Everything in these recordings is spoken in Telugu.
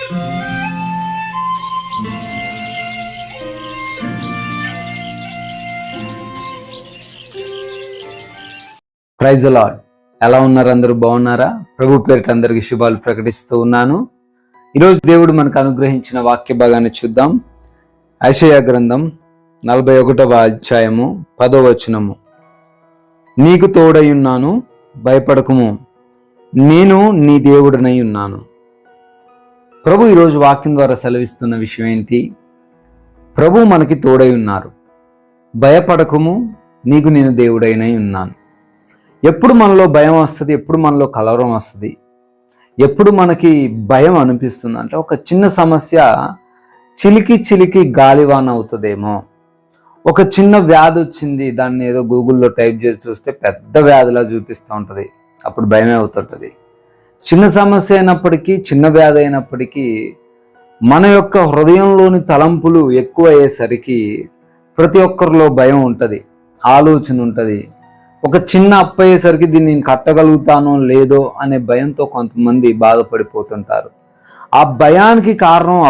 Praise the lord. ఎలా ఉన్నారు? అందరూ బాగున్నారా? ప్రభు పేరిట అందరికి శుభాలు ప్రకటిస్తూ ఉన్నాను. ఈరోజు దేవుడు మనకు అనుగ్రహించిన వాక్య భాగాన్ని చూద్దాం. యెషయా గ్రంథం 41వ అధ్యాయము 10వ వచనము. నీకు తోడై ఉన్నాను, భయపడకుము, నేను నీ దేవుడనై ఉన్నాను. ప్రభు ఈరోజు వాక్యం ద్వారా సెలవిస్తున్న విషయం ఏంటి? ప్రభు మనకి తోడై ఉన్నారు. భయపడకుము, నీకు నేను దేవుడైనై ఉన్నాను. ఎప్పుడు మనలో భయం వస్తుంది, ఎప్పుడు మనలో కలవరం వస్తుంది, ఎప్పుడు మనకి భయం అనిపిస్తుంది అంటే ఒక చిన్న సమస్య చిలికి గాలివాన అవుతుందేమో, ఒక చిన్న వ్యాధి వచ్చింది, దాన్ని ఏదో గూగుల్లో టైప్ చేసి చూస్తే పెద్ద వ్యాధిలా చూపిస్తూ ఉంటుంది, అప్పుడు భయమే అవుతుంటుంది. చిన్న సమస్య అయినప్పటికీ, చిన్న వ్యాధి అయినప్పటికీ మన యొక్క హృదయంలోని తలంపులు ఎక్కువ అయ్యేసరికి ప్రతి ఒక్కరిలో భయం ఉంటుంది, ఆలోచన ఉంటుంది. ఒక చిన్న అప్పు అయ్యేసరికి దీన్ని నేను కట్టగలుగుతానో లేదో అనే భయంతో కొంతమంది బాధపడిపోతుంటారు. ఆ భయానికి కారణం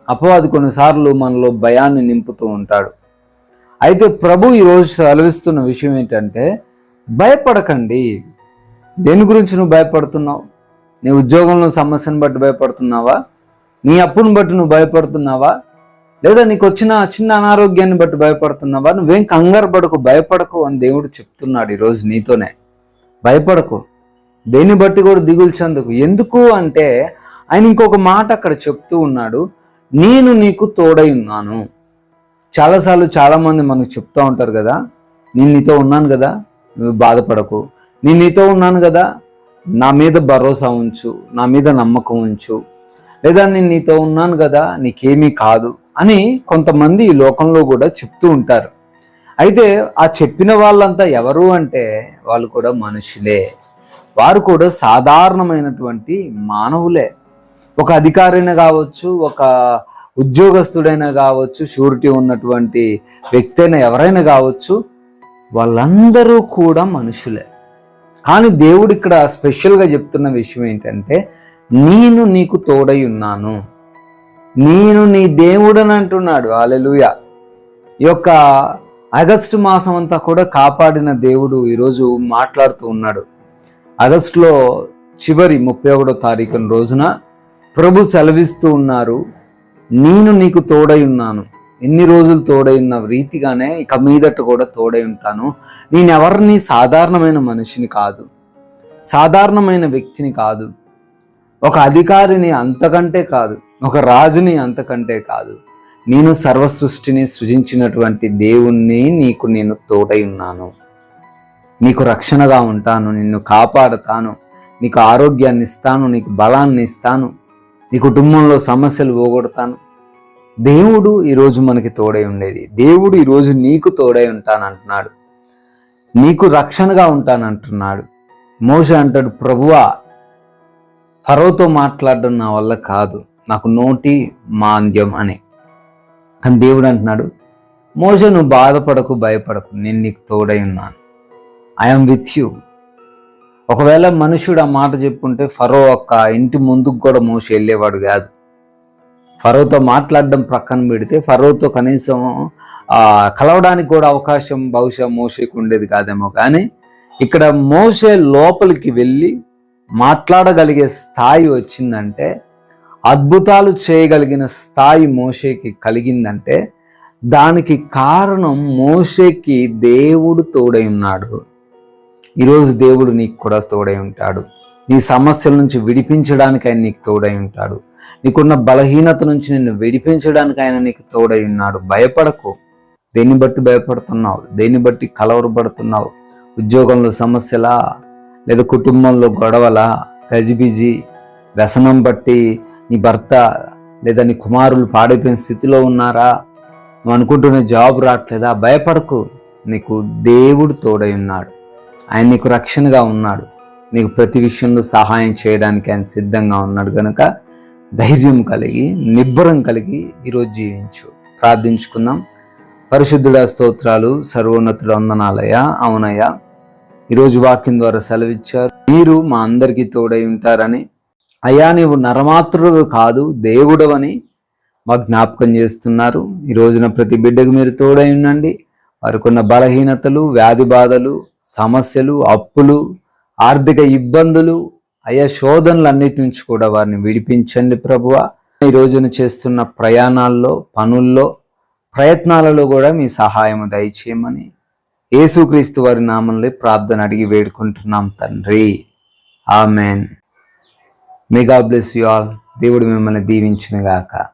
అపవాది కొన్నిసార్లు మనలో భయాన్ని నింపుతూ ఉంటాడు. అయితే ప్రభు ఈరోజు సెలవిస్తున్న విషయం ఏంటంటే, భయపడకండి. దేని గురించి నువ్వు భయపడుతున్నావు? నీ ఉద్యోగంలో సమస్యను బట్టి భయపడుతున్నావా? నీ అప్పును బట్టి నువ్వు భయపడుతున్నావా? లేదా నీకు వచ్చిన చిన్న అనారోగ్యాన్ని బట్టి భయపడుతున్నావా? నువ్వేం కంగారు పడకు, భయపడకు అని దేవుడు చెప్తున్నాడు ఈరోజు నీతోనే. భయపడకు, దేన్ని బట్టి కూడా దిగులు చెందకు. ఎందుకు అంటే ఆయన ఇంకొక మాట అక్కడ చెప్తూ ఉన్నాడు, నేను నీకు తోడై ఉన్నాను. చాలాసార్లు చాలామంది మనకు చెప్తూ ఉంటారు కదా, నేను నీతో ఉన్నాను కదా, నువ్వు బాధపడకు, నేను నీతో ఉన్నాను కదా, నా మీద భరోసా ఉంచు, నా మీద నమ్మకం ఉంచు, లేదా నేను నీతో ఉన్నాను కదా, నీకేమీ కాదు అని కొంతమంది ఈ లోకంలో కూడా చెప్తూ ఉంటారు. అయితే ఆ చెప్పిన వాళ్ళంతా ఎవరు అంటే వాళ్ళు కూడా మనుషులే, వారు కూడా సాధారణమైనటువంటి మానవులే. ఒక అధికారైనా కావచ్చు, ఒక ఉద్యోగస్తుడైనా కావచ్చు, షూరిటీ ఉన్నటువంటి వ్యక్తి అయినా ఎవరైనా కావచ్చు, వాళ్ళందరూ కూడా మనుషులే. కానీ దేవుడు ఇక్కడ స్పెషల్గా చెప్తున్న విషయం ఏంటంటే, నేను నీకు తోడై ఉన్నాను, నేను నీ దేవుడని అంటున్నాడు. హల్లెలూయా. ఈ యొక్క ఆగస్టు మాసం అంతా కూడా కాపాడిన దేవుడు ఈరోజు మాట్లాడుతూ ఉన్నాడు. ఆగస్టులో చివరి 31వ తారీఖున రోజున ప్రభు సెలవిస్తూ ఉన్నారు, నేను నీకు తోడై ఉన్నాను. ఎన్ని రోజులు తోడై ఉన్న రీతిగానే ఇక మీదట కూడా తోడై ఉంటాను. నేను ఎవరిని సాధారణమైన మనిషిని కాదు, సాధారణమైన వ్యక్తిని కాదు, ఒక అధికారిని అంతకంటే కాదు, ఒక రాజుని అంతకంటే కాదు, నేను సర్వసృష్టిని సృజించినటువంటి దేవుణ్ణి నీకు నేను తోడై ఉన్నాను. నీకు రక్షణగా ఉంటాను, నిన్ను కాపాడుతాను, నీకు ఆరోగ్యాన్ని ఇస్తాను, నీకు బలాన్ని ఇస్తాను, నీ కుటుంబంలో సమస్యలు పోగొడతాను. దేవుడు ఈరోజు మనకి తోడై ఉండేది. దేవుడు ఈరోజు నీకు తోడై ఉంటానంటున్నాడు, నీకు రక్షణగా ఉంటానంటున్నాడు. మోషే అంటాడు, ప్రభువా, ఫరోతో మాట్లాడడం నా వల్ల కాదు, నాకు నోటి మాంద్యం అని. కానీ దేవుడు అంటున్నాడు, మోషే నువ్వు బాధపడకు, భయపడకు, నేను నీకు తోడై ఉన్నాను, ఐఎమ్ విత్ యూ. ఒకవేళ మనుషుడు ఆ మాట చెప్పుంటే ఫరో ఒక్క ఇంటి ముందుకు కూడా మోషే వెళ్ళేవాడు కాదు. ఫరోతో మాట్లాడడం ప్రక్కన పెడితే ఫరోతో కనీసం కలవడానికి కూడా అవకాశం బహుశా మోషేకు ఉండేది కాదేమో. కానీ ఇక్కడ మోషే లోపలికి వెళ్ళి మాట్లాడగలిగే స్థాయి వచ్చిందంటే, అద్భుతాలు చేయగలిగిన స్థాయి మోషేకి కలిగిందంటే దానికి కారణం మోషేకి దేవుడు తోడై ఉన్నాడు. ఈరోజు దేవుడు నీకు కూడా తోడై ఉంటాడు. నీ సమస్యల నుంచి విడిపించడానికి ఆయన నీకు తోడై ఉంటాడు. నీకున్న బలహీనత నుంచి నిన్ను విడిపించడానికి ఆయన నీకు తోడై ఉన్నాడు. భయపడకు. దేన్ని బట్టి భయపడుతున్నావు? దేన్ని బట్టి కలవరపడుతున్నావు? ఉద్యోగంలో సమస్యలా, లేదా కుటుంబంలో గొడవలా, గజిబిజి, వ్యసనం బట్టి నీ భర్త లేదా నీ కుమారులు పాడైపోయిన స్థితిలో ఉన్నారా? నువ్వు అనుకుంటున్న జాబ్ రావట్లేదా? భయపడకు, నీకు దేవుడు తోడై ఉన్నాడు. ఆయన నీకు రక్షణగా ఉన్నాడు. నీకు ప్రతి విషయంలో సహాయం చేయడానికి ఆయన సిద్ధంగా ఉన్నాడు. కనుక ధైర్యం కలిగి, నిబ్బరం కలిగి ఈరోజు జీవించు. ప్రార్థించుకుందాం. పరిశుద్ధుడా స్తోత్రాలు, సర్వోన్నతుడ వందనాలయ్యా. అవునయ్యా, ఈరోజు వాక్యం ద్వారా సెలవిచ్చారు, మీరు మా అందరికీ తోడై ఉంటారని. అయ్యా నీవు నరమాత్రుడు కాదు దేవుడవని మా జ్ఞాపకం చేస్తున్నారు. ఈ రోజున ప్రతి బిడ్డకు మీరు తోడై ఉండండి. వారికి ఉన్న బలహీనతలు, వ్యాధి బాధలు, సమస్యలు, అప్పులు, ఆర్థిక ఇబ్బందులు, అయ్యా శోధనలన్నిటి నుంచి కూడా వారిని విడిపించండి ప్రభువా. ఈ రోజున చేస్తున్న ప్రయాణాల్లో, పనుల్లో, ప్రయత్నాలలో కూడా మీ సహాయము దయచేయమని యేసుక్రీస్తు వారి నామంలో ప్రార్థన అడిగి వేడుకుంటున్నాం తండ్రి. Amen. May God bless you all. దేవుడు మిమ్మల్ని దీవించును గాక.